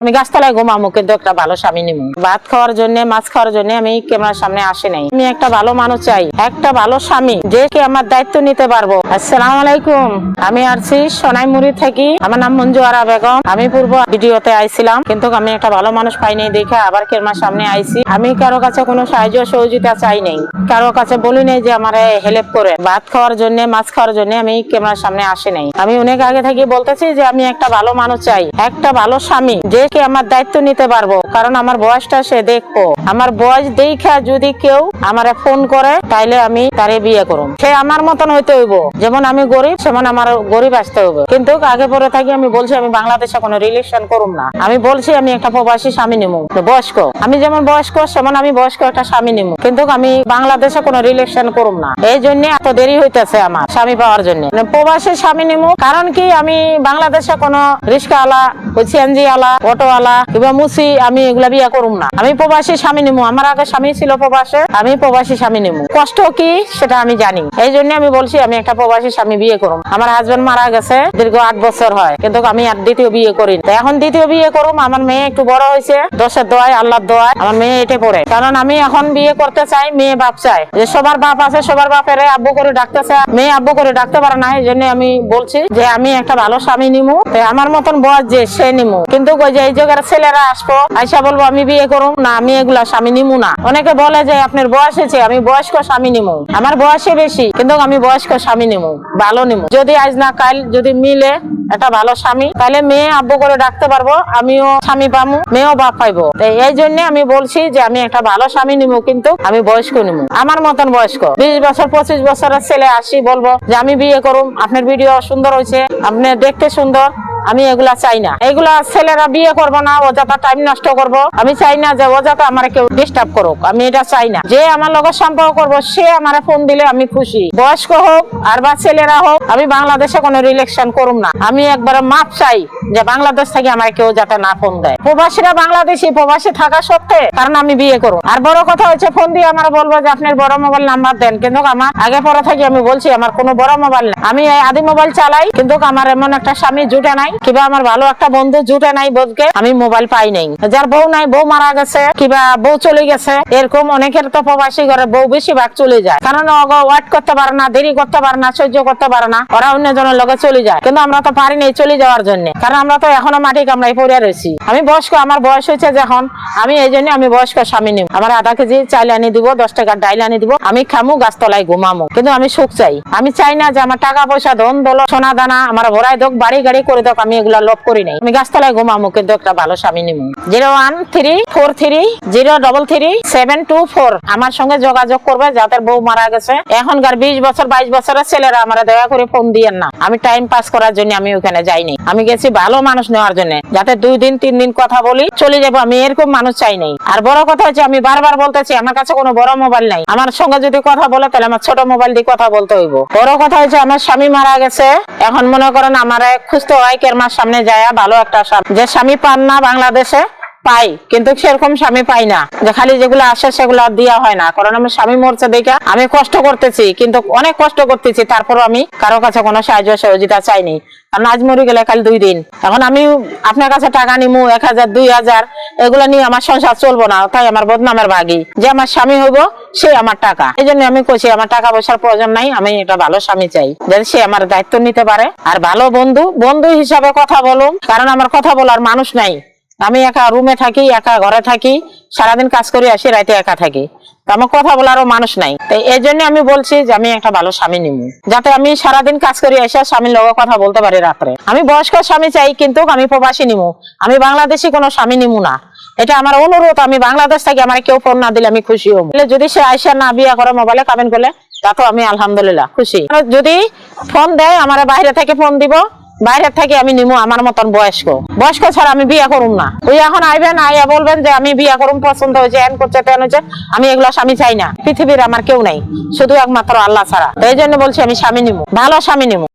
আমি গাছতলায় ঘুমামো, কিন্তু একটা ভালো স্বামী নিবো। ভাত খাওয়ার জন্য, মাছ খাওয়ার জন্য আমি ক্যামেরার সামনে আসি নাই। আমি একটা ভালো মানুষ চাই, একটা ভালো স্বামী, যে কি আমার দায়িত্ব নিতে পারবো। আসসালামু আলাইকুম, আমি আসছি সোনাইমুড়ি থেকে। আমার নাম মঞ্জু আরা বেগম। আমি পূর্ব ভিডিওতে আইছিলাম, কিন্তু আমি একটা ভালো মানুষ পাইনি দেখে আবার ক্যামেরার সামনে আইছি। আমি কারো কাছে কোনো সাহায্য সহযোগিতা চাই নাই, কারো কাছে বলি নাই যে আমার হেল্প করে। ভাত খাওয়ার জন্য, মাছ খাওয়ার জন্য আমি ক্যামেরার সামনে আসি নাই। আমি অনেক আগে থেকে বলতেছি যে আমি একটা ভালো মানুষ চাই, একটা ভালো স্বামী, যে কি আমার দায়িত্ব নিতে পারবো। কারণ আমার বয়সটা সে দেখবো, আমার বয়স দেখা যদি কেউ আমারে ফোন করে তাইলে আমি তারে বিয়ে করুম। সে আমার মতন হইতে হইব, যেমন আমি গরিব সেমন আমার গরিব আসতে হবে। কিন্তু আগে পরে থাকি আমি বলছি আমি বাংলাদেশে কোনো রিলেশন করুম না। আমি বলছি আমি একটা প্রবাসী স্বামী নিমু, বয়স্ক। আমি যেমন বয়স্ক সেমন আমি বয়স্ক একটা স্বামী নিমু, কিন্তু আমি বাংলাদেশে কোনো রিলেশন করুম না। এই জন্য এত দেরি হইতেছে আমার স্বামী পাওয়ার জন্য। প্রবাসী স্বামী নিমু, কারণ কি আমি বাংলাদেশে কোনো রিক্সাওয়ালা, সিএনজি ওয়ালা, অটোওয়ালা কিংবা মুসি আমি এগুলা বিয়ে করুম না। আমি প্রবাসী স্বামী নিমু। আমার আগে স্বামী ছিল প্রবাসে, আমি প্রবাসী স্বামী নিমু। কষ্ট কি সেটা আমি জানি, এই জন্য আমি বলছি আমি একটা প্রবাসী স্বামী বিয়ে করুম। আমার হাজবেন্ড মারা গেছে দীর্ঘ 8 বছর হয়, কিন্তু আমি আর দ্বিতীয় বিয়ে করি। এখন দ্বিতীয় বিয়ে করুম। আমার মেয়ে একটু বড় হয়েছে, দোষের দোয়ায়, আল্লাহর দোয়ায় আমার মেয়ে এটে পড়ে। কারণ আমি এখন বিয়ে করতে চাই, মেয়ে বাপ চাই। যে সবার বাপ আছে, সবার বাপের আব্বু করে ডাকতেছে, মেয়ে আব্বু করে ডাকতে পারে না। এই জন্য আমি বলছি যে আমি একটা ভালো স্বামী নিমু, আমার মতন বয়স যে সে নিমু। কিন্তু ওই যে এই জায়গার ছেলেরা আসবো, আইসা বলবো আমি বিয়ে করুম না, আমি এগুলা স্বামী নিমু না। অনেকে বলে যে আপনার বয়স হয়েছে, আমি বয়স্ক স্বামী নিমু। আমার বয়সে বেশি, কিন্তু আমি বয়স্ক স্বামী নিমু, ভালো নিমু। যদি আজ না কাল যদি মিলে একটা ভালো স্বামী, তাহলে মেয়ে আব্বু করে ডাকতে পারবো, আমিও স্বামী পামু, মেয়েও বাপ পাইবো। এই জন্য আমি বলছি যে আমি একটা ভালো স্বামী নিমু, কিন্তু আমি বয়স্ক নিমু, আমার মতন বয়স্ক। 20 বছর 25 বছরের ছেলে আসি বলবো যে আমি বিয়ে করুম, আপনার ভিডিও সুন্দর হয়েছে, আপনি দেখতে সুন্দর। আমি এগুলা চাই না। এগুলা ছেলেরা বিয়ে করবো না, অযথা টাইম নষ্ট করবো। আমি চাই না যে অযথা আমার কেউ ডিস্টার্ব করুক, আমি এটা চাই না। যে আমার লগে সম্পর্ক করবো সে আমার ফোন দিলে আমি খুশি, বয়স্ক হোক আর বা ছেলেরা হোক। আমি বাংলাদেশে কোনো রিলেশন করুম না। আমি একবার মাপ চাই যে বাংলাদেশ থেকে আমার কেউ যাতে না ফোন দেয়। প্রবাসীরা বাংলাদেশি, প্রবাসী থাকা সত্ত্বে কারণ আমি বিয়ে করুম। আর বড় কথা হচ্ছে ফোন দিয়ে আমার বলবো যে আপনার বড় মোবাইল নাম্বার দেন, কিন্তু আমার আগে পরে থাকি আমি বলছি আমার কোনো বড় মোবাইল নেই। আমি আদি মোবাইল চালাই, কিন্তু আমার এমন একটা স্বামী জুটে নাই, কিবা আমার ভালো একটা বন্ধু জুটে নাই, বোধকে আমি মোবাইল পাই নাই। যার বউ নাই, বউ মারা গেছে কিবা বউ চলে গেছে, এরকম অনেকের তো প্রবাসী ঘরে বউ বেশিরভাগ চলে যায়। কারণ ওয়েট করতে পারে না, দেরি করতে পারে না, সহ্য করতে পারে না, ওরা অন্যজনের লগে চলে যায়। কিন্তু আমরা তো পারি নাই চলে যাওয়ার জন্য, কারণ আমরা তো এখনো মাটি কামড়াই পড়ে রয়েছি। আমি বয়স্ক, আমার বয়স হয়েছে যখন, আমি এই জন্য আমি বয়স্ক স্বামী নিব। আমার আধা কেজি চাইল আনি দিব, 10 টাকার ডাইল আনি দিব, আমি খামু, গাছতলায় ঘুমামু, কিন্তু আমি সুখ চাই। আমি চাই না যে আমার টাকা পয়সা, ধন দৌলত, সোনা দানা আমার ভরাই দোক, বাড়ি গাড়ি করে দোক, আমি এগুলা লোভ করি নাই। আমি গাছতলায় ঘুমামু, কিন্তু একটা ভালো স্বামী নিব। 013433724 আমার সঙ্গে যোগাযোগ করবে যাদের বউ মারা গেছে। এখনকার 20 বছর 22 বছরের ছেলেরা আমার দয়া করে ফোন দিয়েন না। আমি টাইম পাস করার জন্য আমি ওখানে যাইনি, আমি গেছি ভালো মানুষ নেওয়ার জন্য, যাতে 2 দিন 3 দিন কথা বলি চলে যাবো। আমি এরকম মানুষ চাই নাই। আর বড় কথা হচ্ছে আমি বারবার বলতেছি আমার কাছে কোনো বড় মোবাইল নাই। আমার সঙ্গে যদি কথা বলে তাহলে আমার ছোট মোবাইল দিয়ে কথা বলতে হইব। বড় কথা হচ্ছে আমার স্বামী মারা গেছে, এখন মনে করেন আমার খুঁজতে হয় কেরমার সামনে যায় ভালো একটা স্বামী। যে স্বামী পান না বাংলাদেশে পাই, কিন্তু সেরকম স্বামী পাই না, যে খালি যেগুলো আসে সেগুলো দেওয়া হয় না। কারণ আমার স্বামী মরছে দেখে আমি কষ্ট করতেছি, কিন্তু অনেক কষ্ট করতেছি, তারপর আমি কারো কাছে কোনো সাহায্য সহযোগিতা চাইনি। কারণ আজ মরে গেলে কাল 2 দিন। এখন আমি আপনার কাছে টাকা নিমু 1000 2000, এগুলো নিয়ে আমার সংসার চলবো না। তাই আমার বদনামের ভাগী যে আমার স্বামী হইব সে আমার টাকা। এই জন্য আমি কইছি আমার টাকা পয়সার প্রয়োজন নাই, আমি একটা ভালো স্বামী চাই, যাতে সে আমার দায়িত্ব নিতে পারে। আর ভালো বন্ধু, বন্ধু হিসাবে কথা বলুন, কারণ আমার কথা বলার মানুষ নাই। আমি একা রুমে থাকি, একা ঘরে থাকি, সারাদিন কাজ করে আসি, রাতে একা থাকি, আমার কথা বলারও মানুষ নাই। তাই এই জন্য আমি বলছি যে আমি একটা ভালো স্বামী নিবো, যাতে আমি সারাদিন কাজ করে এসে স্বামীর লগে কথা বলতে পারি রাত্রে। আমি বয়স্ক স্বামী চাই, কিন্তু আমি প্রবাসী নিবো, আমি বাংলাদেশি কোনো স্বামী নিবো না। এটা আমার অনুরোধ। আমি বাংলাদেশ থেকে আমার কেউ ফোন না দিলে আমি খুশি হব। যদি সে আইসা না বিয়ে করে মোবাইলে কমেন্ট করলে তাতে আমি আলহামদুলিল্লাহ খুশি। যদি ফোন দেয় আমার বাইরে থেকে ফোন দিব, বাইরে থেকে আমি নিমু আমার মতন বয়স্ক। বয়স্ক ছাড়া আমি বিয়ে করুম না। ওই এখন আইবেন, আইয়া বলবেন যে আমি বিয়ে করুম, পছন্দ হয়েছে, এন করছে তেন হয়েছে, আমি এগুলো স্বামী চাই না। পৃথিবীর আমার কেউ নাই, শুধু একমাত্র আল্লাহ ছাড়া। এই জন্য বলছি আমি স্বামী নিমু, ভালো স্বামী নিমু।